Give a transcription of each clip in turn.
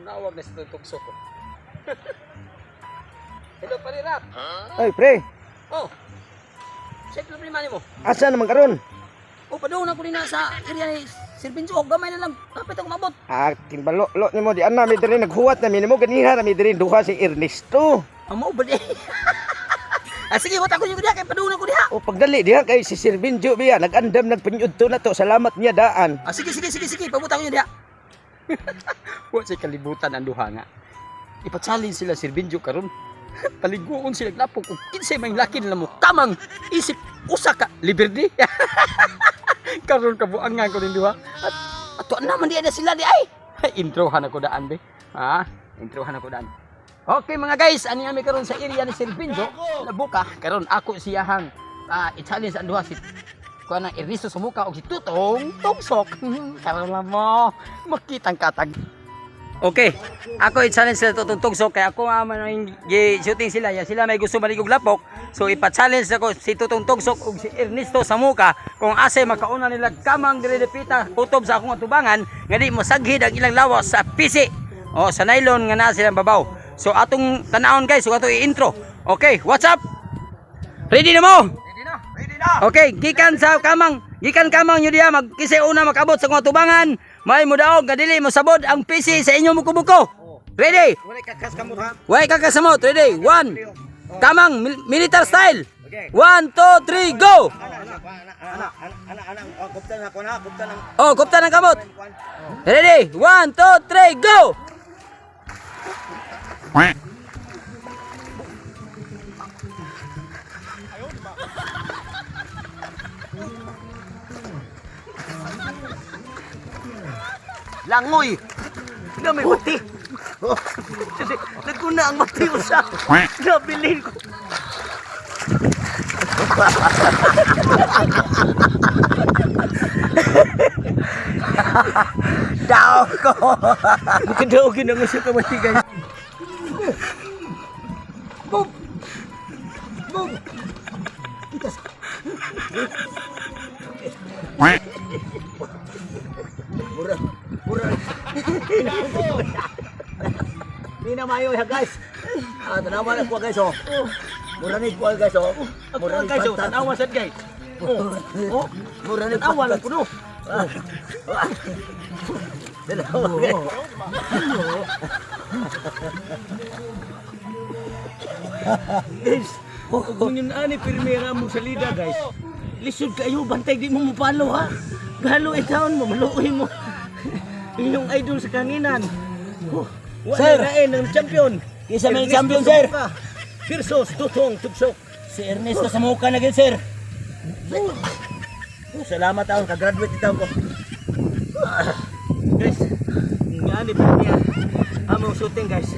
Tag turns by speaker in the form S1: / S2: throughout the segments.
S1: Nawag na sa tugso ko. Hello, Parirap.
S2: Ay, pre.
S1: Oh. Check problema ni mo.
S2: Asa naman karon?
S1: O, padung na ko din na sa area ni Sir Benjo. Gamay na lang. Kapit ako mabot.
S2: Timbalo ni mo di ana mi diri naghuwat na mi nimo ganiha na mi diri duha si Ernesto.
S1: Amo ba di? Sige, wata ko yung diha kay padung na ko diha.
S2: O pagdali diha kay si Sir Benjo biya nagandam nagpanyudto na to. Salamat niya daan.
S1: Sige. Pabuta ko yung diha. Wa say kalibutan ang duha nga. Ipa-challenge sila Sir Benjo karon. Paliguon sila lapok kung kinsay may laki nila mo tamang isip usa ka liberde. Karon kabuangan ko rin duha. At ato naman di na sila di ay. Introhan ako daan be. Introhan ako daan. Okay mga guys, ani kami karon sa area ni Sir Benjo. Labuka karon ako siyahang i-challenge ang duha si kuan ang Ernesto Sumuka og si Tutong Tugsok. Karon lang mo makitang katag. Okay, ako i-challenge sila Tutong Tugsok kaya ako man gi-shooting sila. Ya sila may gusto maligog lapok. So ipa-challenge ako si Tutong Tugsok ug si Ernesto Sumuka kung asa makauna nila kamang diri depita kutob sa akong atubangan nga di mo saghid ang ilang lawas sa PC. O sa nylon nga naa silang babaw. So atong tanawon guys, so ato i-intro. Okay, what's up? Ready na mo? Ready na. Okay, gikan kamang nyo diha magkisay una makabot sa akong atubangan. May mudaog nga dili mo sabod ang PC sa inyong muko-muko. Ready?
S2: Wala kakas kamot ha.
S1: Way kakasamot. Ready? 1. Kamang military style. 1, 2, 3, go.
S2: Ana kuptan ako na, kuptan ang
S1: Oh, kupta ng kamot. Ready? 1, 2, 3, go.
S2: langoy. Nga may mati. Nagkuna ang mati usa. Nabilin ko. Daw ko. Makadaogin ang usa ka mati guys. Boom. Boom. Kita. Mura. Hindi na mayo ya guys. Tanawa na po guys oh. Mura ni po guys oh. Mura ni guys oh. Tanawa sad guys. Oh. Mura ni tanawa lang kuno. Tanawa guys. Guys, kung yun ani pirmera mo sa lida guys. Lisod kayo bantay di mo mapalo ha. Galo itaon mo maluoy mo. Inyong idol sa kanginan. Sir, ng champion. Kisa may champion sir.
S1: Versus Tutong Tugsok.
S2: Si Ernesto Sumuka na gid sir. Salamat taon ka-graduate itaw ko.
S1: Guys, ngani pa niya. Among shooting guys.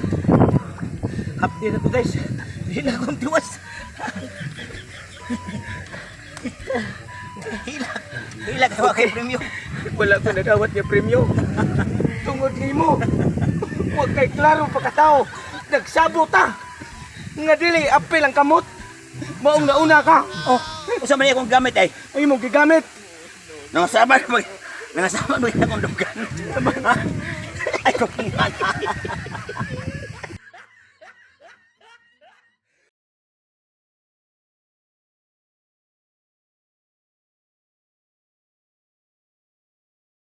S1: Update na to guys. Hindi na akong tiwas.
S2: Hilag ka kay premium.
S1: Wala ko nagawat niya premyo. Tungod nimo. Huwag kay klaro pagkatao. Nagsabo ta. Nga dili apil ang kamot. Maong nauna ka.
S2: Oh, usa man akong gamit ay.
S1: Ay mong gigamit.
S2: Nangasama mo akong dugan. Ay ko